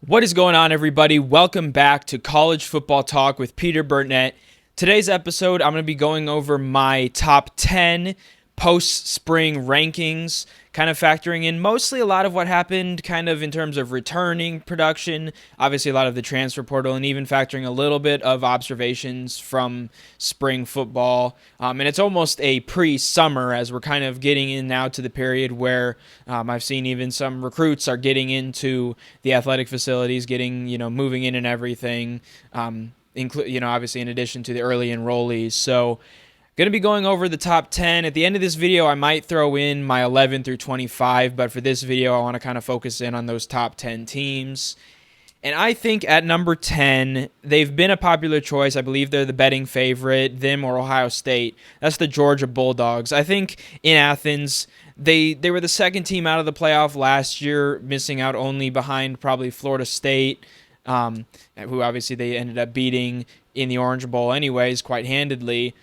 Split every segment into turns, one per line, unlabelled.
What is going on, everybody? Welcome back to College Football Talk with Peter Burnett. Today's episode, I'm going to be going over my top 10 post-spring rankings, kind of factoring in mostly a lot of what happened kind of in terms of returning production, obviously a lot of the transfer portal, and even factoring a little bit of observations from spring football. And it's almost a pre-summer as we're kind of getting in now to the period where I've seen even some recruits are getting into the athletic facilities, getting, moving in and everything, obviously in addition to the early enrollees. So going to be going over the top 10. At the end of this video, I might throw in my 11 through 25, but for this video, I want to kind of focus in on those top 10 teams. And I think at number 10, they've been a popular choice. I believe they're the betting favorite, them or Ohio State. That's the Georgia Bulldogs. I think in Athens, they were the second team out of the playoff last year, missing out only behind probably Florida State, who obviously they ended up beating in the Orange Bowl anyways, quite handedly.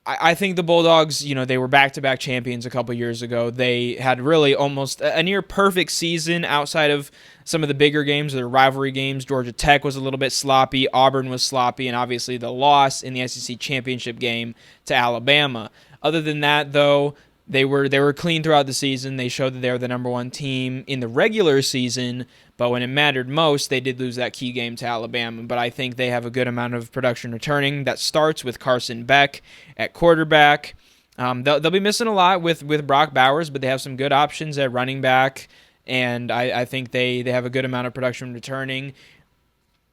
I think the Bulldogs, they were back-to-back champions a couple years ago. They had really almost a near-perfect season outside of some of the bigger games, their rivalry games. Georgia Tech was a little bit sloppy. Auburn was sloppy, and obviously the loss in the SEC championship game to Alabama. Other than that, though, they were clean throughout the season. They showed that they were the number one team in the regular season, but when it mattered most, they did lose that key game to Alabama. But I think they have a good amount of production returning. That starts with Carson Beck at quarterback. They'll be missing a lot with Brock Bowers, but they have some good options at running back, and I think they have a good amount of production returning.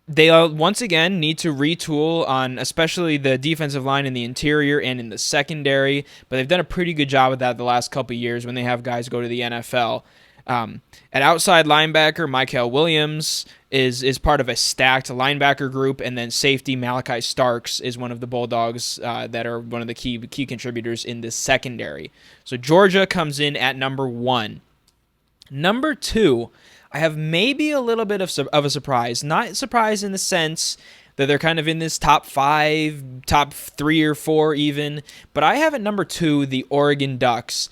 They once again need to retool on especially the defensive line in the interior and in the secondary, but they've done a pretty good job of that the last couple of years when they have guys go to the NFL. At outside linebacker, Mykel Williams is part of a stacked linebacker group, and then safety Malachi Starks is one of the Bulldogs that are one of the key contributors in this secondary. So Georgia comes in at number 1. Number 2, I have maybe a little bit of a surprise. Not surprise in the sense that they're kind of in this top 5, top 3 or 4 even, but I have at number 2 the Oregon Ducks.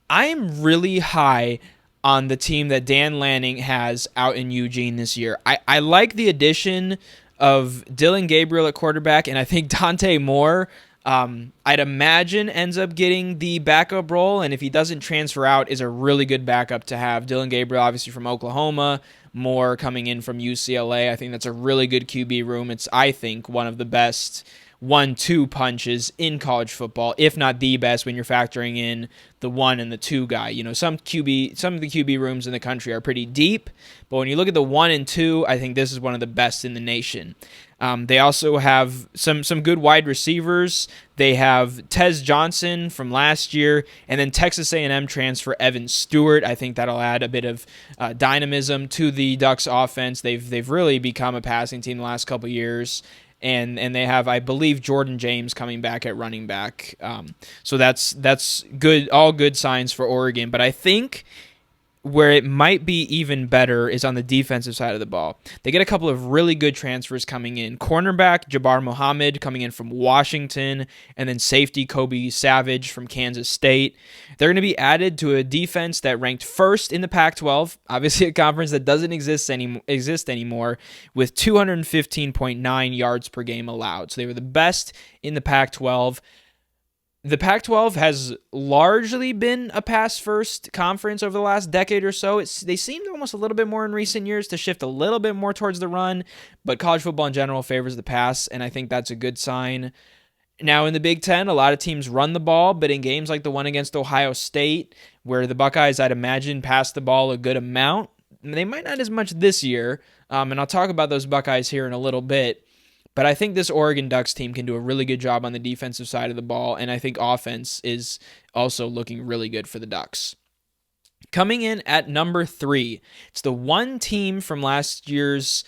I am really high on the team that Dan Lanning has out in Eugene this year. I like the addition of Dylan Gabriel at quarterback, and I think Dante Moore, I'd imagine, ends up getting the backup role, and if he doesn't transfer out, is a really good backup to have. Dylan Gabriel, obviously from Oklahoma, Moore coming in from UCLA. I think that's a really good QB room. It's, I think, one of the best 1-2 punches in college football, if not the best when you're factoring in the 1 and the 2 guy. Some of the QB rooms in the country are pretty deep, but when you look at the 1 and 2, I think this is one of the best in the nation. They also have some good wide receivers. They have Tez Johnson from last year, and then Texas A&M transfer Evan Stewart. I think that'll add a bit of dynamism to the Ducks offense. They've really become a passing team the last couple years. And they have, I believe, Jordan James coming back at running back. So that's good, all good signs for Oregon. But I think where it might be even better is on the defensive side of the ball. They get a couple of really good transfers coming in. Cornerback Jabbar Muhammad coming in from Washington, and then safety Kobe Savage from Kansas State. They're going to be added to a defense that ranked first in the Pac-12, obviously a conference that doesn't exist anymore, with 215.9 yards per game allowed. So they were the best in the Pac-12. The Pac-12 has largely been a pass-first conference over the last decade or so. They seemed almost a little bit more in recent years to shift a little bit more towards the run, but college football in general favors the pass, and I think that's a good sign. Now, in the Big Ten, a lot of teams run the ball, but in games like the one against Ohio State, where the Buckeyes, I'd imagine, pass the ball a good amount, they might not as much this year, and I'll talk about those Buckeyes here in a little bit. But I think this Oregon Ducks team can do a really good job on the defensive side of the ball, and I think offense is also looking really good for the Ducks. Coming in at number 3, it's the one team from last year's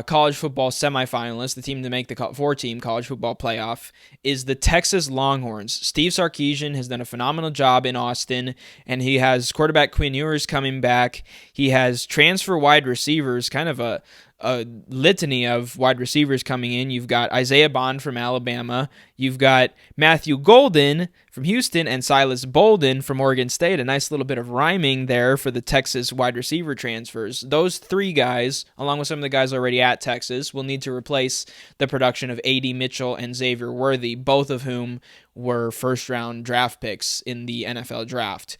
college football semifinalists, the team to make the 4-team college football playoff, is the Texas Longhorns. Steve Sarkisian has done a phenomenal job in Austin, and he has quarterback Quinn Ewers coming back. He has transfer wide receivers, kind of a a litany of wide receivers coming in. You've got Isaiah Bond from Alabama. You've got Matthew Golden from Houston and Silas Bolden from Oregon State. A nice little bit of rhyming there for the Texas wide receiver transfers. Those three guys, along with some of the guys already at Texas, will need to replace the production of A.D. Mitchell and Xavier Worthy, both of whom were first-round draft picks in the NFL draft.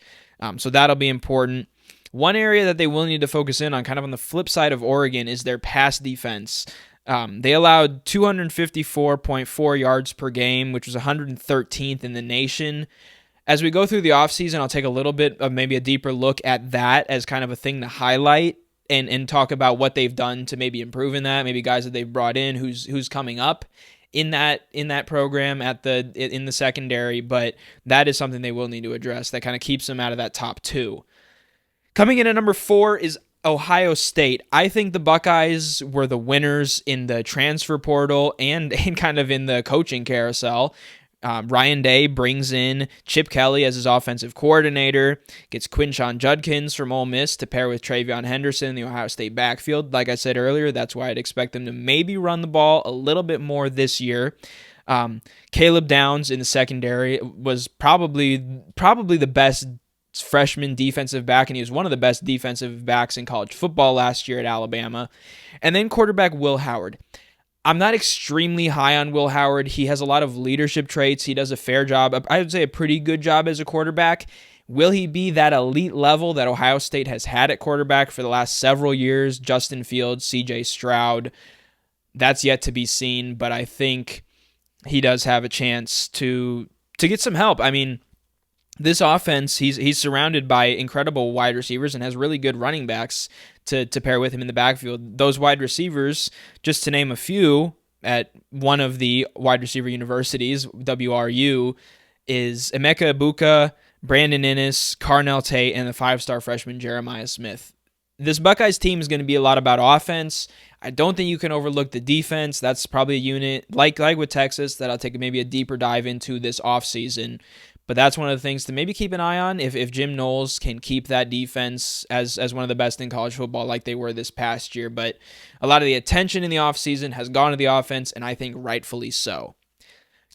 So that'll be important. One area that they will need to focus in on, kind of on the flip side of Oregon, is their pass defense. They allowed 254.4 yards per game, which was 113th in the nation. As we go through the offseason, I'll take a little bit of maybe a deeper look at that as kind of a thing to highlight and talk about what they've done to maybe improve in that, maybe guys that they've brought in, who's coming up in that program in the secondary. But that is something they will need to address that kind of keeps them out of that top two. Coming in at number 4 is Ohio State. I think the Buckeyes were the winners in the transfer portal and kind of in the coaching carousel. Ryan Day brings in Chip Kelly as his offensive coordinator, gets Quinshon Judkins from Ole Miss to pair with Travion Henderson in the Ohio State backfield. Like I said earlier, that's why I'd expect them to maybe run the ball a little bit more this year. Caleb Downs in the secondary was probably the best freshman defensive back, and he was one of the best defensive backs in college football last year at Alabama. And then quarterback Will Howard. I'm not extremely high on Will Howard. He has a lot of leadership traits. He does a fair job. I would say a pretty good job as a quarterback. Will he be that elite level that Ohio State has had at quarterback for the last several years? Justin Fields, CJ Stroud. That's yet to be seen, but I think he does have a chance to get some help. I mean, this offense, he's surrounded by incredible wide receivers and has really good running backs to pair with him in the backfield. Those wide receivers, just to name a few, at one of the wide receiver universities, WRU, is Emeka Ibuka, Brandon Inniss, Carnell Tate, and the 5-star freshman Jeremiah Smith. This Buckeyes team is going to be a lot about offense. I don't think you can overlook the defense. That's probably a unit, like with Texas, that I'll take maybe a deeper dive into this offseason. But that's one of the things to maybe keep an eye on if Jim Knowles can keep that defense as one of the best in college football like they were this past year. But a lot of the attention in the offseason has gone to the offense, and I think rightfully so.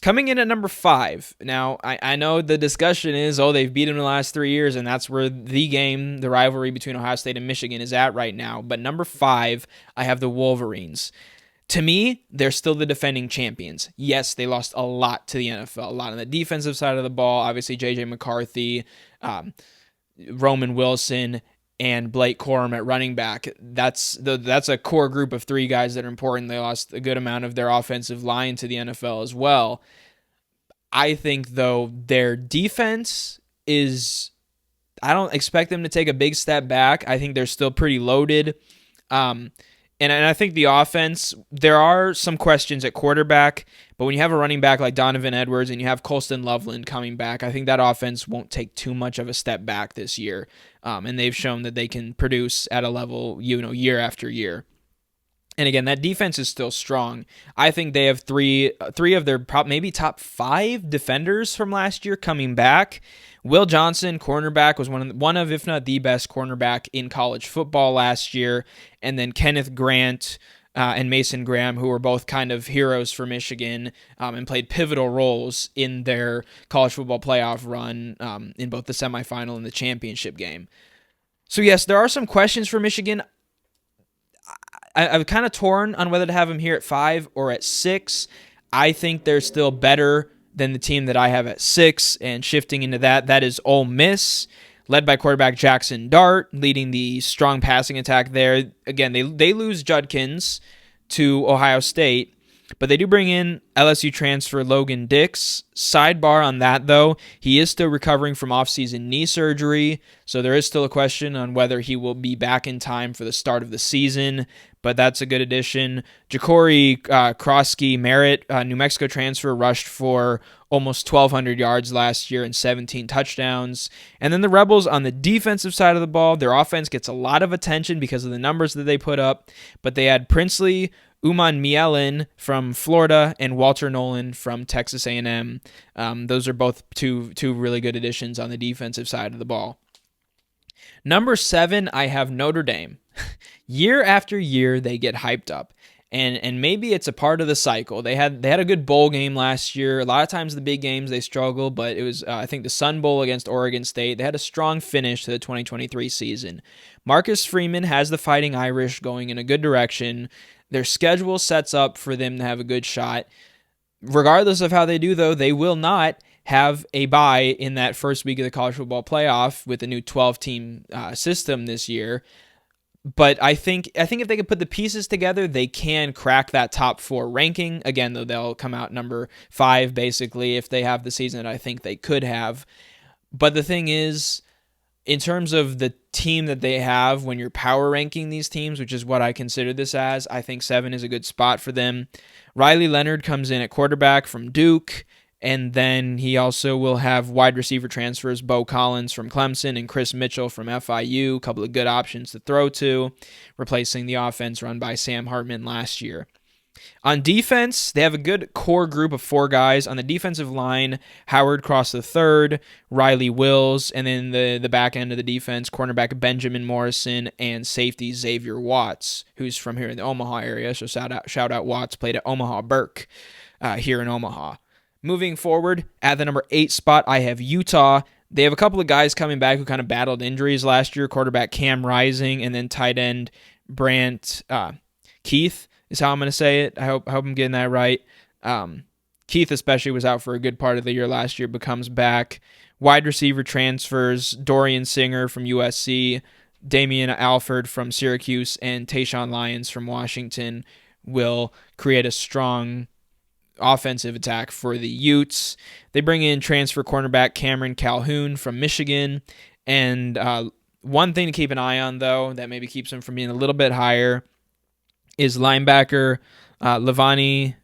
Coming in at number 5. Now, I know the discussion is, they've beat them the last 3 years, and that's where the rivalry between Ohio State and Michigan is at right now. But number 5, I have the Wolverines. To me, they're still the defending champions. Yes, they lost a lot to the NFL, a lot on the defensive side of the ball. Obviously, J.J. McCarthy, Roman Wilson, and Blake Corum at running back. That's a core group of 3 guys that are important. They lost a good amount of their offensive line to the NFL as well. I think, though, their defense is... I don't expect them to take a big step back. I think they're still pretty loaded. And I think the offense, there are some questions at quarterback, but when you have a running back like Donovan Edwards and you have Colston Loveland coming back, I think that offense won't take too much of a step back this year. And they've shown that they can produce at a level, year after year. And again, that defense is still strong. I think they have three of their maybe top 5 defenders from last year coming back. Will Johnson, cornerback, was one of, if not the best cornerback in college football last year. And then Kenneth Grant and Mason Graham, who were both kind of heroes for Michigan and played pivotal roles in their college football playoff run in both the semifinal and the championship game. So yes, there are some questions for Michigan. I'm kind of torn on whether to have them here at 5 or at 6. I think they're still better than the team that I have at 6, and shifting into that is Ole Miss, led by quarterback Jackson Dart, leading the strong passing attack there. Again, they lose Judkins to Ohio State, but they do bring in LSU transfer Logan Dix. Sidebar on that, though, he is still recovering from offseason knee surgery, so there is still a question on whether he will be back in time for the start of the season, but that's a good addition. Ja'Cory Krosky Merritt, New Mexico transfer, rushed for almost 1,200 yards last year and 17 touchdowns. And then the Rebels on the defensive side of the ball, their offense gets a lot of attention because of the numbers that they put up, but they had Princely Umanmielen from Florida and Walter Nolan from Texas A&M. Those are both two really good additions on the defensive side of the ball. Number 7, I have Notre Dame. year after year they get hyped up. And maybe it's a part of the cycle. They had a good bowl game last year. A lot of times the big games they struggle, but it was I think the Sun Bowl against Oregon State. They had a strong finish to the 2023 season. Marcus Freeman has the Fighting Irish going in a good direction. Their schedule sets up for them to have a good shot. Regardless of how they do, though, they will not have a bye in that first week of the college football playoff with the new 12-team system this year. But I think if they could put the pieces together, they can crack that top 4 ranking. Again, though, they'll come out number 5, basically, if they have the season that I think they could have. But the thing is, in terms of the team that they have, when you're power ranking these teams, which is what I consider this as, I think 7 is a good spot for them. Riley Leonard comes in at quarterback from Duke. And then he also will have wide receiver transfers, Bo Collins from Clemson and Chris Mitchell from FIU, a couple of good options to throw to, replacing the offense run by Sam Hartman last year. On defense, they have a good core group of 4 guys. On the defensive line, Howard Cross III, Riley Wills, and then the back end of the defense, cornerback Benjamin Morrison, and safety Xavier Watts, who's from here in the Omaha area. So shout out Watts, played at Omaha Burke here in Omaha. Moving forward, at the number 8 spot, I have Utah. They have a couple of guys coming back who kind of battled injuries last year. Quarterback Cam Rising, and then tight end Brant Keith is how I'm going to say it. I hope I'm getting that right. Keith especially was out for a good part of the year last year, but comes back. Wide receiver transfers, Dorian Singer from USC, Damian Alford from Syracuse, and Tayshawn Lyons from Washington will create a strong offensive attack for the Utes. They bring in transfer cornerback Cameron Calhoun from Michigan. And one thing to keep an eye on, though, that maybe keeps them from being a little bit higher is linebacker Levani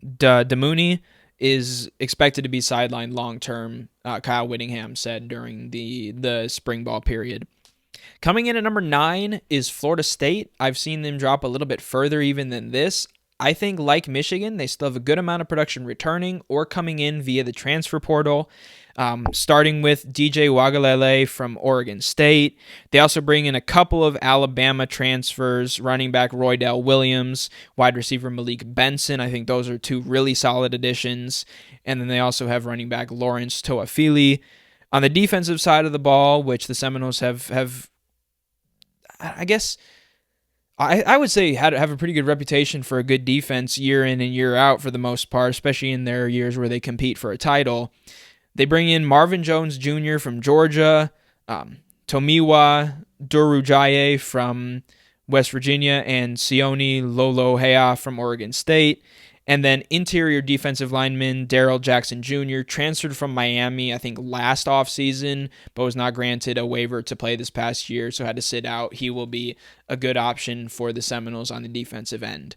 Damuni is expected to be sidelined long-term, Kyle Whittingham said during the spring ball period. Coming in at number 9 is Florida State. I've seen them drop a little bit further even than this. I think, like Michigan, they still have a good amount of production returning or coming in via the transfer portal, starting with DJ Wagalele from Oregon State. They also bring in a couple of Alabama transfers, running back Roydell Williams, wide receiver Malik Benson. I think those are 2 really solid additions. And then they also have running back Lawrence Toafili. On the defensive side of the ball, which the Seminoles have I guess I would say have a pretty good reputation for a good defense year in and year out for the most part, especially in their years where they compete for a title. They bring in Marvin Jones Jr. from Georgia, Tomiwa Durujaye from West Virginia, and Sione Lolohea from Oregon State. And then interior defensive lineman Darrell Jackson Jr. transferred from Miami, I think, last offseason, but was not granted a waiver to play this past year, so had to sit out. He will be a good option for the Seminoles on the defensive end.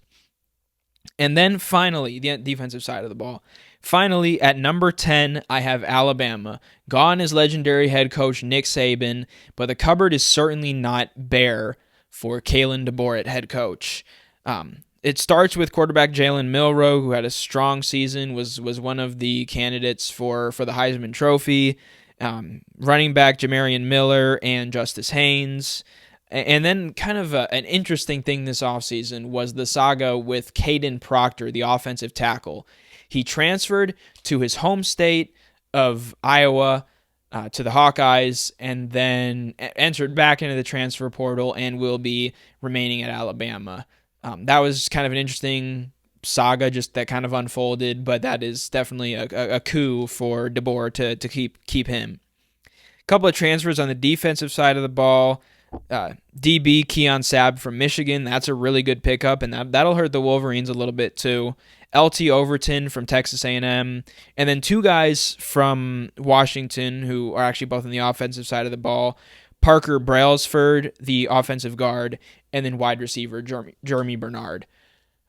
And then finally, the defensive side of the ball. Finally, at number 10, I have Alabama. Gone is legendary head coach Nick Saban, but the cupboard is certainly not bare for Kalen DeBoer at head coach. It starts with quarterback Jalen Milroe, who had a strong season, was one of the candidates for the Heisman Trophy. Running back Jamarian Miller and Justice Haynes. And then kind of an interesting thing this offseason was the saga with Caden Proctor, the offensive tackle. He transferred to his home state of Iowa to the Hawkeyes and then entered back into the transfer portal and will be remaining at Alabama. That was kind of an interesting saga just that kind of unfolded, but that is definitely a coup for DeBoer to keep him. A couple of transfers on the defensive side of the ball. DB Keon Sabb from Michigan, that's a really good pickup, and that'll hurt the Wolverines a little bit too. LT Overton from Texas A&M, and then 2 guys from Washington who are actually both on the offensive side of the ball. Parker Brailsford, the offensive guard, and then wide receiver Jeremy Bernard.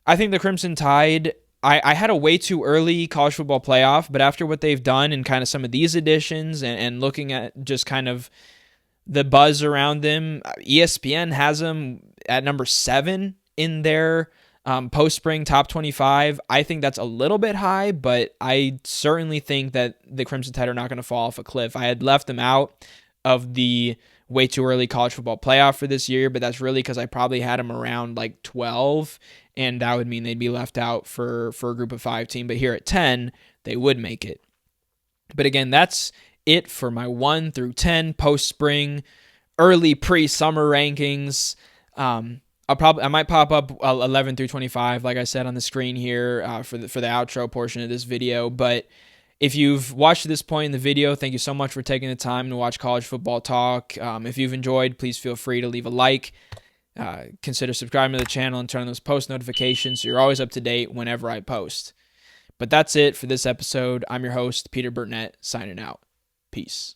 I think the Crimson Tide, I had a way too early college football playoff, but after what they've done and kind of some of these additions and looking at just kind of the buzz around them, ESPN has them at number 7 in their post-spring top 25. I think that's a little bit high, but I certainly think that the Crimson Tide are not going to fall off a cliff. I had left them out of the way too early college football playoff for this year, but that's really because I probably had them around like 12, and that would mean they'd be left out for a group of 5 team. But here at 10, they would make it. But again, that's it for my 1 through 10 post-spring, early pre-summer rankings. I might pop up 11 through 25, like I said on the screen here for the outro portion of this video. But if you've watched to this point in the video, thank you so much for taking the time to watch College Football Talk. If you've enjoyed, please feel free to leave a like. Consider subscribing to the channel and turn on those post notifications so you're always up to date whenever I post. But that's it for this episode. I'm your host, Peter Burnett, signing out. Peace.